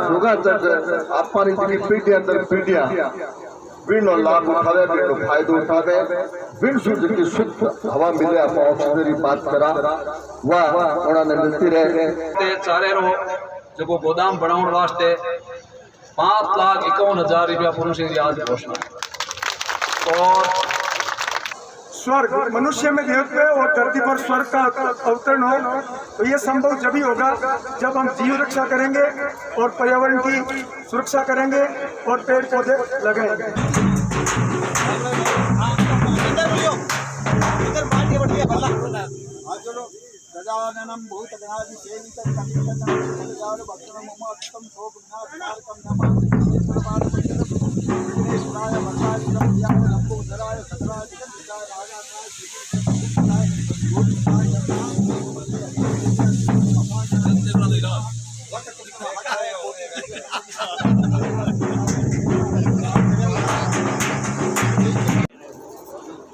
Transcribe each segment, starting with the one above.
जुगा तक आपनी जी पीढ़ियां दर पीढ़ियां बिनो लाभ उठावे बिनो फायदो उठावे बिन शुद्ध की शुद्ध हवा मिले आप ऑक्सीजन की बात करा वाह उन्होंने मिलती रहे चारे रो जो गोदाम बनाने वास्ते 5,51,000 रुपया पुरुष आज घोषणा और स्वर्ग मनुष्य में देवत्व और धरती पर स्वर्ग का अवतरण हो तो ये संभव जब ही होगा जब हम जीव रक्षा करेंगे और पर्यावरण की सुरक्षा करेंगे और पेड़ पौधे लगाएंगे।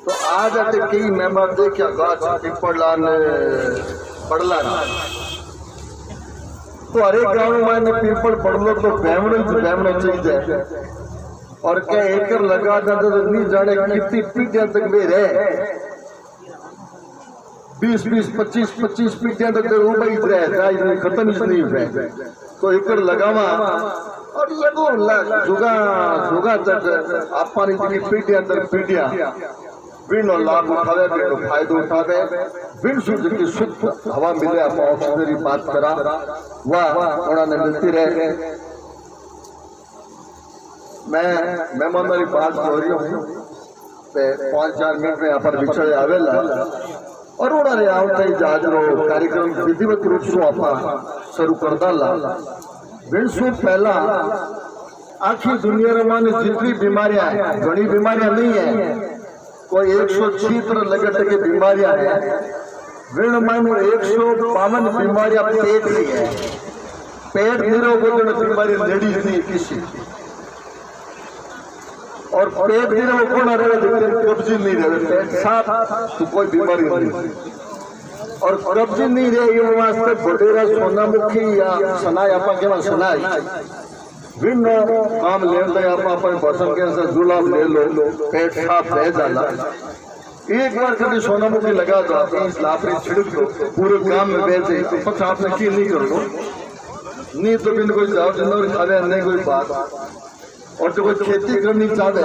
तो आज कई मेंबर देखा गाछ पिपड़ला ने पड़ला तो हर एक गांव में पीपल पड़लो तो बैमण चाहिए और क्या एकर लगा था तो नहीं जाने कितनी पीढ़ियां तक में रहे 20-20, 25-25 पीढ़ियां तक उबई रहे खत्म ही नहीं हुए तो एकर लगावा और ये तो जुगा तक आपनी जी पीढ़ियां दर पीढ़ियां बिनो लाभ उठावे बिनो फायदो उठावे बिन शुद्ध की शुद्ध हवा मिले आप ऑक्सीजन की बात करा वाह उन्होंने मिलती रहे मैं मेहमानों की बात हो रही हूँ 5-4 मिनट में यहाँ पर विचले आवेला और उन्होंने आवता ही जहाज रो कार्यक्रम विधिवत रूप से आप शुरू कर डाला बिन पहला आखी दुनिया में जितनी बीमारियां हैं घनी बीमारियां नहीं है कोई 106 लगट की बीमारियां है विण मानो 152 बीमारियां पेट की है पेट निरोग बीमारी लेडीज नहीं किसी और पेट निरोग कौन रहे कब्जी नहीं रहे पेट साफ तो कोई बीमारी नहीं और कब्जी नहीं रहे ये वास्ते बडेरा सोनामुखी या सनाई आपा केवा सनाई विनो काम ले आप अपन बसन के जुलाब ले लो पेट साफ रह जाला एक बार कभी सोनामुखी लगा दो आप इस लाफरी छिड़क दो पूरे काम में बेचे तो पक्ष आपने की नहीं कर लो नहीं तो बिन कोई जाओ जिन्होंने खावे नहीं कोई बात और जो कोई खेती करनी चाहे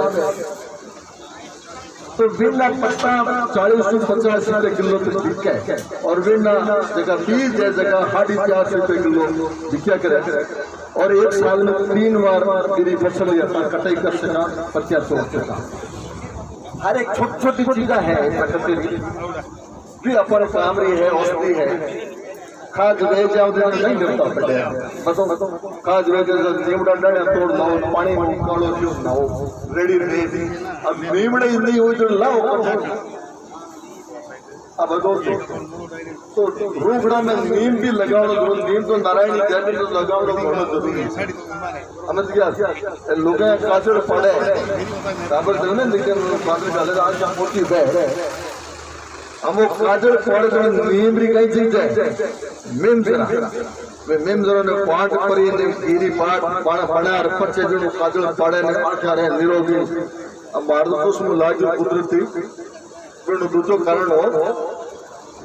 तो बिना पत्ता 40 से 50 रुपए किलो तक बिके और बिना जगह 20 जगह 450 रुपए किलो बिका करे और एक साल में 3 बार मेरी फसल कटाई कर सका 50 सका हर एक छोटी चीज है भी अपन काम रही है औषधि है खाद वे जाओ नहीं करता पड़े बताओ खाद वे नीमड़ा डाले तोड़ लाओ पानी में निकालो क्यों लाओ रेडी रेडी अब नीमड़े नहीं हुई तो लाओ अब तो रूगड़ा में नीम भी लगाओ नीम तो नारायणी जैसे तो लगाओ बहुत जरूरी है समझ गया लोग काजड़ पड़े काबर जो ना लेकिन काजड़ डाले आज का मोटी बह हम काजड़ पड़े तो नीम भी कई चीज है मीम जरा ने पाट पर ये गिरी पाट पाना पड़ा और पच्चे जो काजड़ पड़े ने आखा रहे निरोगी अब मार तो उसमें लागी कुदरती પણ दूसरो कारण हो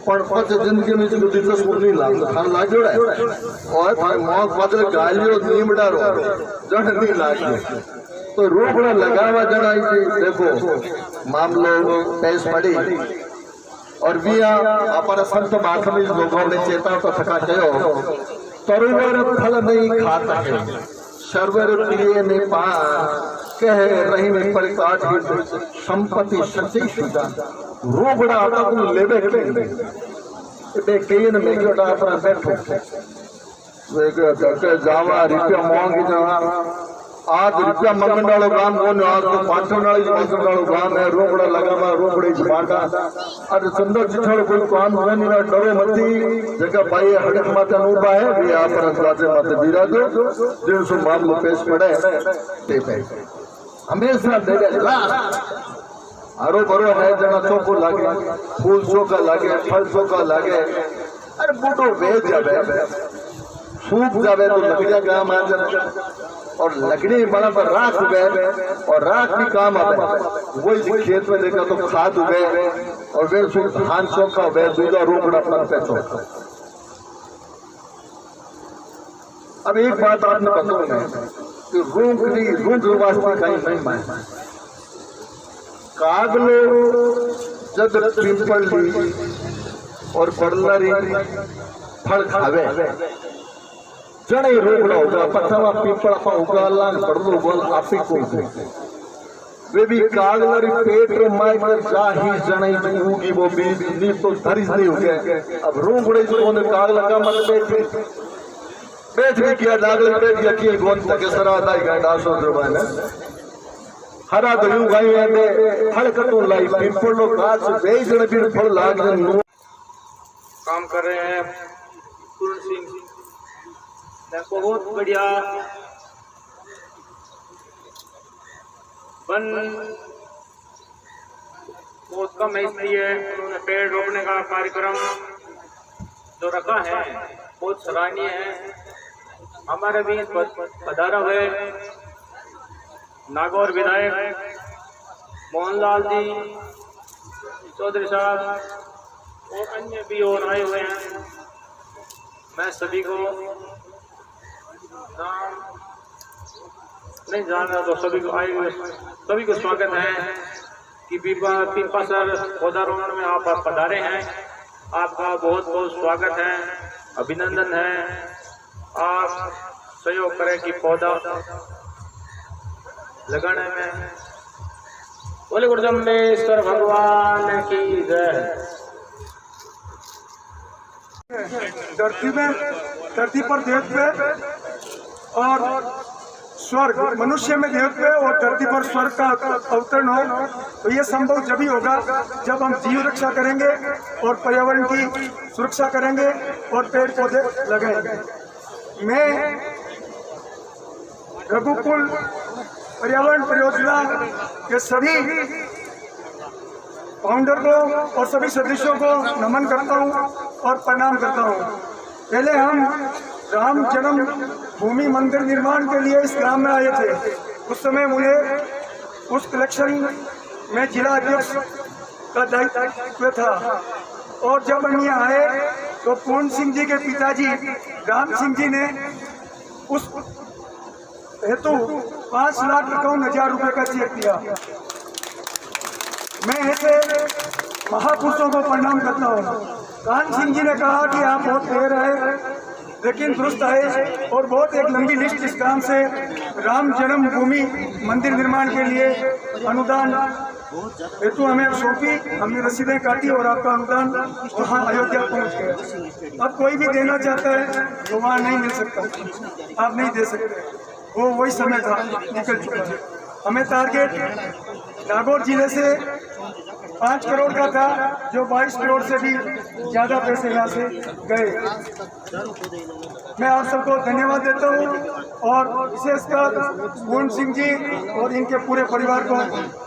पण पाछे जिंदगी में जो दिलचस्प नहीं लागतो खान लाग्यो है और थारे मौत बदल गालियो नीमडारो जण नहीं लाग्यो तो रोकड़ा लगावा जणाई थी देखो मामलो पेश पड़ी और बिया अपना संत महात्मा लोगों ने चेता तो थका कयो तरुवर फल नहीं खाता है सर्वर प्रिय ने पा कह रही में परिकाट संपत्ति सच्ची सुजा रोगड़ा आता को लेबे के केन में केटा अपना बैठो वे के जावा रुपया मांगी जवा आज रुपया मंगण वालों काम कोन आज तो पाठन वाली मंगण वालों काम है रोगड़ा लगावा रोगड़े बाटा आज सुंदर चिठड़ कोई काम नहीं ना डरे मती जगह भाई हड़क माता उबा है भी आप राजे माते बिराजो जिन सो मामलो पेश पड़े ते पे हमेशा देवे हरो भरो है जना चौको लागे फूल चौका लागे फल चौका लागे अरे बूटो वेच जावे सूख जावे तो लकड़ियां काम आ जाए, और लकड़ी बना पर राख उगे और राख भी काम आवे। वही खेत में देखा तो खाद उगे और वे धान चौखा उगे, दूधा रोकड़ा पर चौखा। अब एक बात आपने बताओ कि रूंग वास्ते कहीं नहीं माने कागलो जब पिंपली और पड़लरी फल खावे जड़े रोकड़ा होगा पथवा पीपल अपा उगाला पड़लो बोल आपी को वे भी कागलरी पेट माय कर जाही जड़े उगी वो भी नी तो धरिस नहीं हो गया। अब रोकड़े जो ने कागला का मत बैठ भी किया नागल बैठ गया कि गोन तक सरा दाई गए डासो जबान हरा दयू गाई आने फल कटो लाई पिंपल नो काच बेई जण भी फल लाग काम कर रहे हैं पूर्ण सिंह बहुत बढ़िया वन बहुत कम है, इसलिए उन्होंने पेड़ रोपने का कार्यक्रम जो रखा है बहुत सराहनीय है। हमारे भी पधारा हुए नागौर विधायक मोहनलाल जी चौधरी साहब और अन्य भी और आए हुए हैं। मैं सभी को नाम नहीं जान रहा तो सभी को आए हुए सभी को स्वागत है कि पीपा सर पौधारोपण में आप पधारे हैं। आपका बहुत बहुत स्वागत है, अभिनंदन है। आप सहयोग करें कि पौधा लगाने में। बोले गुरुजम्बेश्वर भगवान की जय। धरती पर देवत्व और स्वर्ग, मनुष्य में देवत्व और धरती पर स्वर्ग का अवतरण हो तो ये संभव जब ही होगा जब हम जीव रक्षा करेंगे और पर्यावरण की सुरक्षा करेंगे और पेड़ पौधे लगाएंगे। मैं रघुकुल पर्यावरण परियोजना के सभी फाउंडर को और सभी सदस्यों को नमन करता हूं और प्रणाम करता हूं। पहले हम राम जन्म भूमि मंदिर निर्माण के लिए इस ग्राम में आए थे। उस समय मुझे उस कलेक्शन में जिला अध्यक्ष का दायित्व था और जब हम यहाँ आए तो पूर्ण सिंह जी के पिताजी राम सिंह जी ने उस हेतु 5,51,000 रुपए का चेक दिया। मैं ऐसे महापुरुषों को प्रणाम करता हूँ। कान सिंह जी ने कहा कि आप बहुत देर आए लेकिन दुरुस्त आए और बहुत एक लंबी लिस्ट इस काम से राम जन्मभूमि मंदिर निर्माण के लिए अनुदान हेतु हमें सौंपी। हमने रसीदें काटी और आपका अनुदान वहाँ अयोध्या पहुँच गया। अब कोई भी देना चाहता है तो वहाँ नहीं मिल सकता, आप नहीं दे सकते, वो वही समय था निकल चुका है। हमें टारगेट नागौर जिले से 5 करोड़ का था जो 22 करोड़ से भी ज़्यादा पैसे यहाँ से गए। मैं आप सबको धन्यवाद देता हूँ और विशेषकर पूर्ण सिंह जी और इनके पूरे परिवार को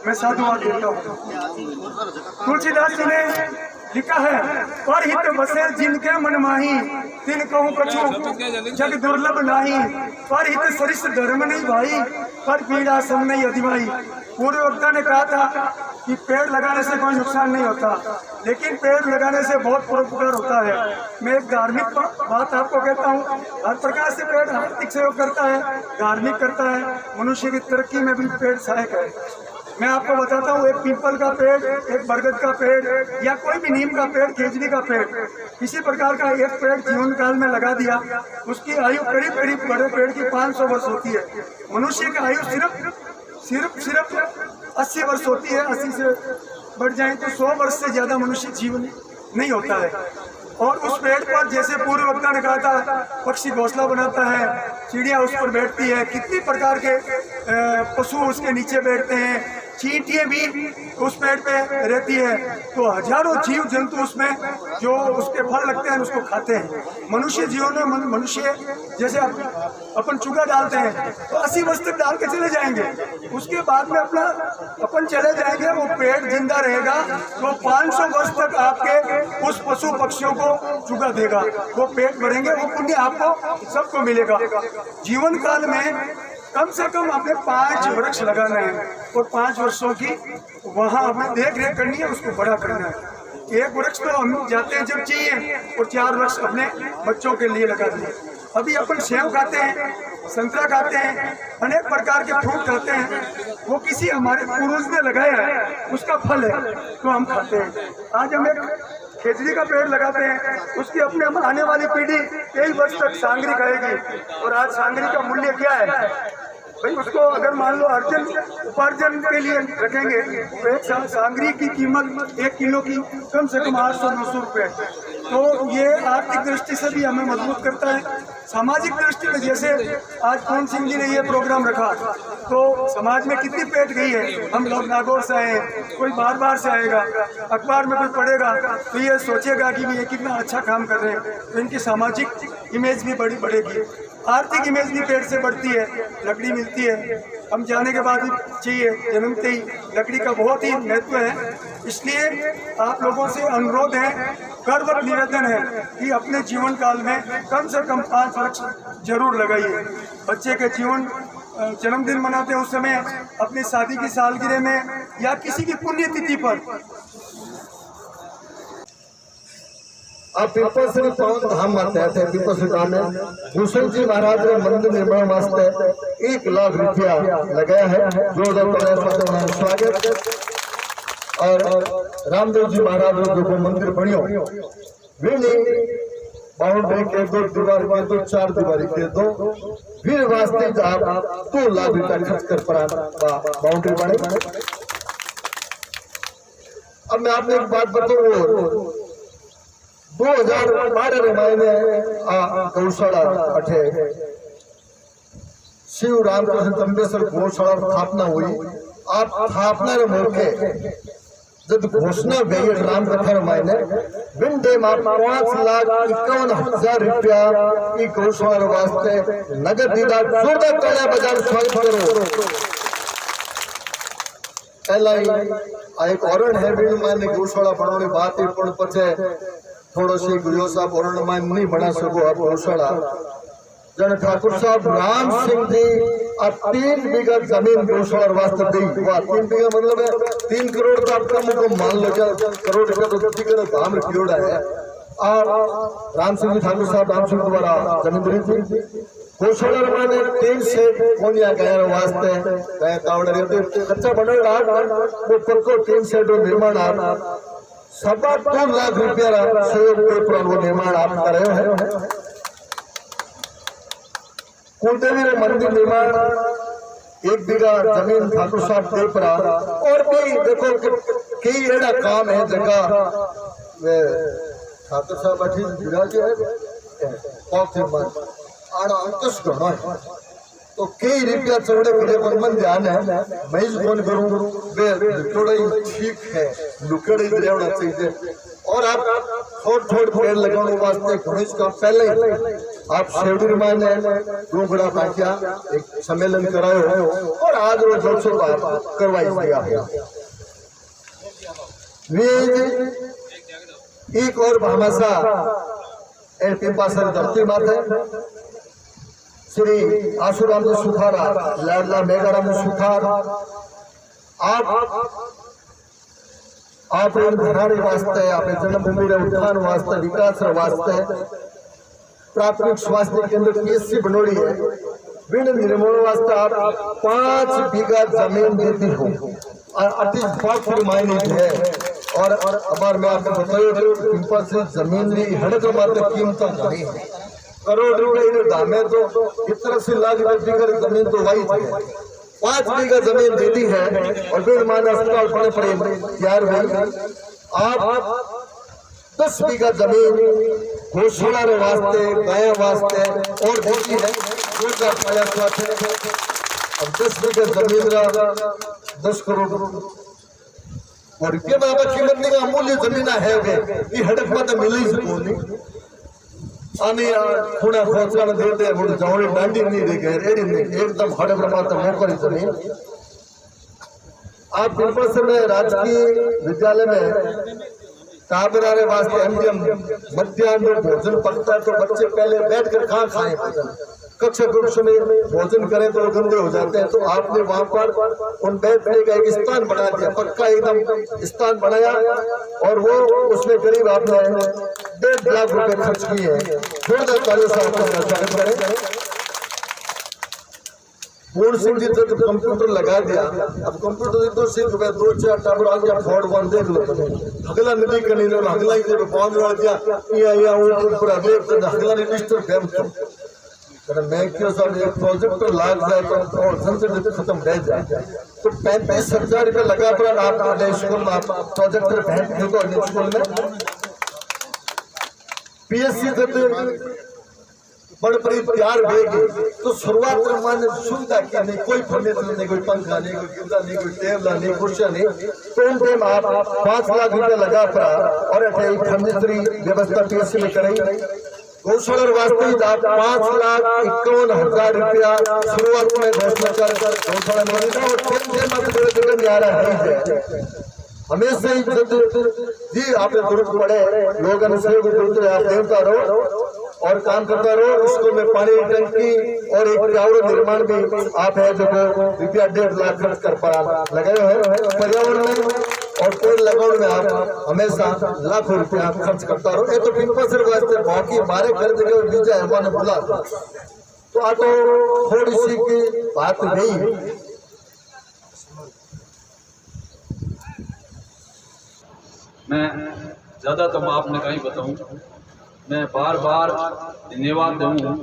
मैं साधुवाद देता हूँ। तुलसीदास जी ने लिखा है पर हित बसे जिनके मन माही तिन कहूँ कछु जग दुर्लभ नाही पर हित सरिस धर्म नहीं भाई पर पीड़ा सम नहीं अधिमाई। पूर्व वक्ता ने कहा था कि पेड़ लगाने से कोई नुकसान नहीं होता लेकिन पेड़ लगाने से बहुत परोपकार होता है। मैं एक धार्मिक बात आपको कहता हूँ, हर प्रकार से पेड़ आर्थिक सहयोग करता है, धार्मिक करता है, मनुष्य की तरक्की में भी पेड़ सहायक है। मैं आपको बताता हूँ, एक पीपल का पेड़, एक बरगद का पेड़ या कोई भी नीम का पेड़, खेजड़ी का पेड़, किसी प्रकार का एक पेड़ जीवन काल में लगा दिया, उसकी आयु करीब करीब बड़े पेड़ की 500 वर्ष होती है। मनुष्य की आयु सिर्फ 80 वर्ष होती है। 80 से बढ़ जाए तो 100 वर्ष से ज्यादा मनुष्य जीवन नहीं होता है। और उस पेड़ पर जैसे पूर्व वक्ता ने कहा था पक्षी घोंसला बनाता है, चिड़िया उस पर बैठती है, कितनी प्रकार के पशु उसके नीचे बैठते हैं, चींटियां भी उस पेड़ पे रहती है, तो हजारों जीव जंतु उसमें जो उसके फल लगते हैं उसको खाते हैं। मनुष्य जीवन में मनुष्य जैसे अपन चूगा डालते हैं तो 80 वर्ष तक डाल के चले जाएंगे, उसके बाद में अपना अपन चले जाएंगे, वो पेड़ जिंदा रहेगा तो 500 वर्ष तक आपके उस पशु पक्षियों को चूगा देगा, वो पेट भरेंगे, वो पुण्य आपको सबको मिलेगा। जीवन काल में कम से कम आपने 5 वृक्ष लगाना है और 5 वर्षों की वहाँ हमें देख रेख करनी है, उसको बड़ा करना है। एक वृक्ष तो हम जाते हैं जब चाहिए और 4 वृक्ष अपने बच्चों के लिए लगा दिए। अभी अपन सेब खाते हैं, संतरा खाते हैं, अनेक प्रकार के फ्रूट खाते हैं, वो किसी हमारे पूर्वज ने लगाया है, उसका फल है तो हम खाते हैं। आज हम एक खेजड़ी का पेड़ लगाते हैं, उसकी अपने आने वाली पीढ़ी कई वर्ष तक सांगरी खाएगी। और आज सांगरी का मूल्य क्या है भाई, उसको अगर मान लो उपार्जन के लिए रखेंगे तो एक सांगरी की कीमत 1 किलो की कम से कम 800-900 रुपये। तो ये आर्थिक दृष्टि से भी हमें मजबूत करता है। सामाजिक दृष्टि में जैसे आज पूर्ण सिंह जी ने ये प्रोग्राम रखा तो समाज में कितनी पेट गई है। हम लोग नागौर से आए हैं, कोई बार से आएगा, अखबार में कोई पढ़ेगा तो ये सोचेगा कि ये कितना अच्छा काम कर रहे हैं, तो इनकी सामाजिक इमेज भी बढ़ेगी, आर्थिक इमेज भी पेड़ से बढ़ती है, लकड़ी मिलती है। हम जाने के बाद भी चाहिए, जन्मते ही लकड़ी का बहुत ही महत्व है। इसलिए आप लोगों से अनुरोध है, करवत निवेदन है कि अपने जीवन काल में कम से कम 5 वृक्ष जरूर लगाइए। बच्चे के जीवन जन्मदिन मनाते हैं उस समय, अपनी शादी की सालगिरह में या किसी की पुण्यतिथि पर आप पीपल श्री पावन धाम आते थे। पीपल श्री धाम में भूषण जी महाराज ने मंदिर निर्माण वास्ते 1 लाख रुपया लगाया है, जोरदार स्वागत। और रामदेव जी महाराज जो मंदिर बनियो बाउंड्री के 2 दीवार के 2 4 दीवारी के 2 फिर वास्ते आप 2 लाख रुपया खर्च कर पड़ा बाउंड्री बने। अब मैं आपने एक बात बताऊं, 2012 में गौशाला अठे शिव रामकृष्ण तंबेसर गौशाला स्थापना हुई। आप स्थापना रे मौके जब घोषणा गई राम कथा मायने बिन डे में 5,51,000 रुपया की गौशाला वास्ते नगद दीदा। जोरदार तालियां बजाकर स्वागत करो। पहला ही एक औरण है बिन मायने गौशाला बनाने बात ही पण पछे थोड़ो सी गुजो साहब औरण में नहीं बना सको। आप गौशाला जन ठाकुर साहब राम सिंह जी 3 बीघा जमीन गौशाला वास्ते दी। वाह, 3 बीघा मतलब है 3 करोड़ का आपका मुझको मान लो, करोड़ का तो काम कियोड़ा है। और राम सिंह जी ठाकुर साहब राम सिंह द्वारा जमीन दी थी। गौशाला में 3 सेट कोनिया गया वास्ते गए कावड़ रहते कच्चा बने वो पक्को 3 सेट निर्माण आप 2.25 लाख रुपया सहयोग के वो निर्माण आप कर रहे हैं। कुलदेवी मंदिर निर्माण 1 बीघा जमीन ठाकुर साहब दे पड़ा। और भी देखो कई एड़ा काम है जगह ठाकुर साहब अठी विराजे है आड़ा अंकुश घणो है तो कई रुपया चौड़े करे पर मन ध्यान है मैं फोन करूं बे थोड़ा ठीक है लुकड़ी रहना चाहिए। और आप छोट पेड़ लगाने वास्ते गणेश का पहले आप शेवड़ी माने डोंगड़ा पाकिया एक सम्मेलन करायो और आज वो जलसो करवाई दिया है। एक और भामासा पिंपासर धरती माथे श्री आशुराम जी सुथारा लाडला मेघाराम जी सुथार आप घराने वास्ते आप जन्मभूमि उत्थान वास्ते विकास वास्ते प्राथमिक स्वास्थ्य केंद्र केसी बनोड़ी है बिन निर्माण वास्ते आप 5 बीघा जमीन देती हो अति बहुत मायने है। और अबार मैं आपको बताया से जमीन री हड़क मात्र कीमत घनी है, करोड़ रुपए दामे तो इतना सी लाख रुपये जमीन तो वही है। 5 बीघा जमीन दे दी है और फिर मान अस्पताल बने पड़े यार भाई आप 10 बीघा जमीन घोषणा वास्ते गाय वास्ते और देती है। अब 10 बीघा जमीन 10 करोड़ और रुपये में आपकी कीमत का अमूल्य जमीन है वे ये हड़प में मिले ही सकून नहीं आने खुणा खोचना देते वो जावड़ी डांडी नहीं देखे रेडी नहीं एकदम हड़प माता मोकर जमीन। आप बिल्कुल से में राजकीय विद्यालय में काबरारे वास्ते एमडीएम मध्याह्न में भोजन पकता है तो बच्चे पहले बैठकर कहाँ खाएं भोजन कक्षा कक्ष में भोजन करें तो गंदे हो जाते हैं। तो आपने वहां पर उन बैठने का एक स्थान बना दिया पक्का एकदम स्थान बनाया और वो उसमें करीब आपने 1.5 लाख रुपए खर्च किए हैं। जोरदार तालियों से आपका स्वागत करें। पूर्ण सिंह जी जब कंप्यूटर लगा दिया अब कंप्यूटर तो सिर्फ 2-4 टावर आ गया फोर्ड वन देख लो अगला नदी का नहीं अगला ही जब पहुंच रहा दिया या ऊपर अगला रजिस्टर फैम मैं क्यों सब एक प्रोजेक्ट तो लाग जाए तो और संसद खत्म रह जाए तो 35,000 रुपये लगा पर आप स्कूल में आप प्रोजेक्टर भेंट देखो स्कूल में पीएससी से बड़े बड़ी तैयार होगी तो शुरुआत में माने सुविधा क्या नहीं कोई फर्नीचर नहीं कोई पंखा नहीं कोई गिरदा नहीं कोई टेबल नहीं कुर्सियां नहीं तो उन टाइम आप 5 लाख रुपया लगा पड़ा और फर्नीचरी व्यवस्था पीएससी में कराई गौशाला वास्ते आप 5,51,000 रुपया शुरुआत में घोषणा कर गौशाला में न्यारा है हमेशा ही जी आपने जरूरत पड़े लोगों से आप देवता रहो और काम करता रहो। स्कूल में पानी टंकी और एक टावर निर्माण भी आप है जो रुपया 1.5 लाख खर्च कर पा लगाए हुए हैं पर्यावरण में और पेड़ लगाने में आप हमेशा लाखों रुपया खर्च करता रहो। ये तो पिंपल सिर वास्ते बाकी बारे कर देंगे बीजा है मैंने बोला तो आ तो थोड़ी सी की बात नहीं। मैं ज़्यादा तो मैं आपने कहीं बताऊं मैं बार बार धन्यवाद दूँ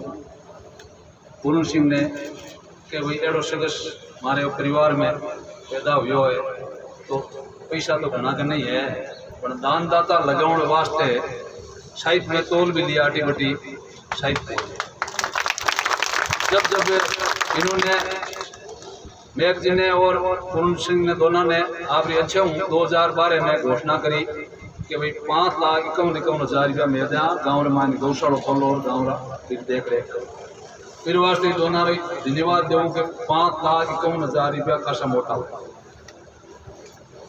पूर्ण सिंह ने कि भाई एड़ो सदस्य हमारे परिवार में पैदा हुआ है तो पैसा तो घना का नहीं है पर दानदाता लगाने वास्ते शायद में तोल भी लिया आटी बटी शायद जब इन्होंने मेघ जी ने और पूर्ण सिंह ने दोनों ने आप अच्छे हूँ 2012 में घोषणा करी कि भाई 5,51,000 रुपया मिल दिया गाँव मान गौशाला खोलो और गाँव फिर देख रेख फिर वास्ते दोनों धन्यवाद दूँ कि 5,51,000 रुपया खासा मोटा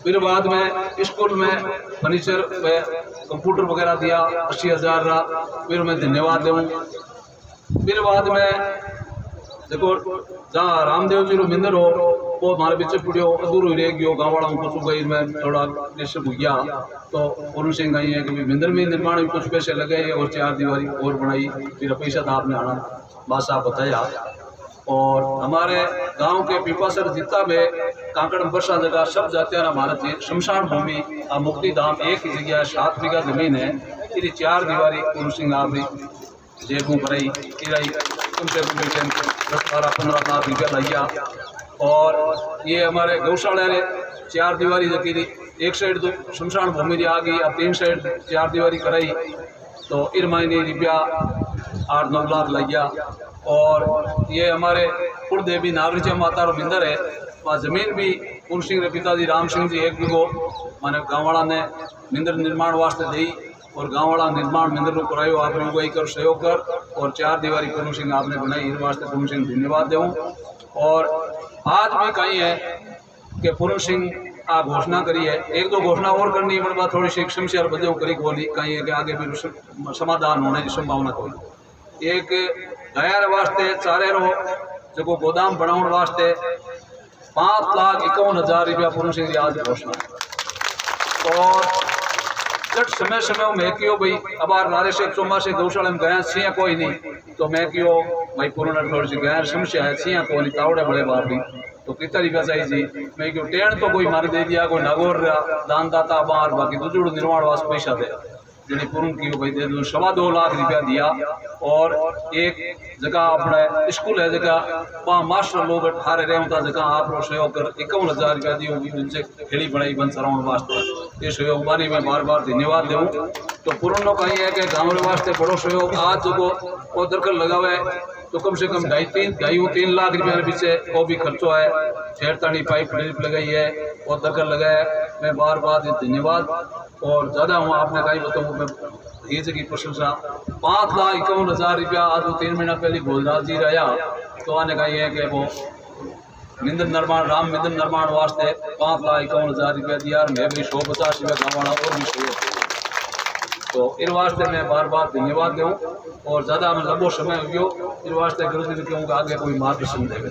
फिर बाद में स्कूल में फर्नीचर कंप्यूटर वगैरह दिया 80,000 रहा फिर मैं धन्यवाद दूँ। फिर बाद में देखो जहाँ रामदेव जी रो मंदिर हो वो हमारे पीछे पड़ियो अधूरो रह गयो गाँव वाला कुछ गई मैं थोड़ा डिस्टर्ब हो गया तो पूर्ण सिंह आई है कि मंदिर में निर्माण में कुछ पैसे लगे और 4 दीवारी और बनाई फिर पैसा था आपने आना बस आप बताया। और हमारे गांव के पीपासर जितना में कांकड़ वर्षा जगह सब जाते हैं हमारे शमशान भूमि मुक्ति धाम एक ही जगह 7 बीघा जमीन है ये 4 दीवारी पूर्ण सिंह आप जेबू बनाई कम से कम 10-12-15 लाख रुपया लिया। और ये हमारे गौशाला ने 4 दीवारी जकी एक साइड तो शमशान भूमि आ गई अब 3 साइड 4 दीवारी कराई तो इर महीने रुपया 8-9 लाख लिया। और ये हमारे कुलदेवी नागरिचा माता रो मंदिर है वहाँ जमीन भी पूर्ण सिंह के पिताजी राम सिंह जी 1 बीघो माने गाँव वाला ने मंदिर निर्माण वास्ते दी और गाँव वाला निर्माण मंदिर को करायो आपने वही कर सहयोग कर और 4 दीवारी पूर्ण सिंह आपने बनाई इस वास्ते पूर्ण सिंह धन्यवाद दूँ। और आज भी कहीं है कि पूर्ण सिंह आप घोषणा करी है 1-2 घोषणा और करनी है पर थोड़ी सी समस्या बदल करी बोली कहीं है कि आगे भी समाधान होने की संभावना कोई एक गैर वास्ते चारे रो जो गोदाम बनाने वास्ते 5,51,000 रुपया पूर्ण सिंह की आज घोषणा और जट समय में क्यों भाई अब नारे से चुम्मा से गौशाला में गया छिया कोई नहीं तो मैं क्यों भाई पूर्ण थोड़ी सी गैर समस्या है छिया कोई नहीं तावड़े बड़े बाप भी तो कितना रुपया चाहिए जी मैं क्यों टेण तो कोई मार दे दिया कोई नागौर दानदाता बाहर बाकी दूसरे निर्माण वास्ते पैसा दे जिन्हें पूर्ण की भाई दे दूँ 2.25 लाख रुपया दिया। और एक जगह अपने स्कूल है जगह वहाँ मास्टर लोग ठारे रहे होता जगह आप लोग सहयोग कर 51,000 रुपया दी होगी उनसे खेड़ी बनाई बन सराउंड वास्ते ये सहयोग बारी में बार बार धन्यवाद दूँ। तो पूर्ण कहीं है कि गाँव वास्ते बड़ो सहयोग आज जो वो दरकल लगा हुआ है तो कम से कम 2.5-3 लाख रुपये के पीछे वो भी खर्चो है। छेड़तानी पाइप ड्रिप लगाई है और दरकर लगाया है। मैं बार बार धन्यवाद और ज़्यादा हूँ आपने कहीं बताऊँ मैं ये की प्रशंसा। 5,51,000 रुपया आज 3 महीना पहले भोजराज जी रहा तो आने का ये है कि वो मंदिर निर्माण राम मंदिर निर्माण वास्ते 5,51,000 रुपया दिया और मैं भी 150 रुपया गाँव और भी 100 तो इन वास्ते मैं बार बार धन्यवाद दूँ और ज़्यादा मैं लंबो समय हो गयो इन वास्ते गुरु जी ने कहूँ आगे कोई मार्गदर्शन देवे।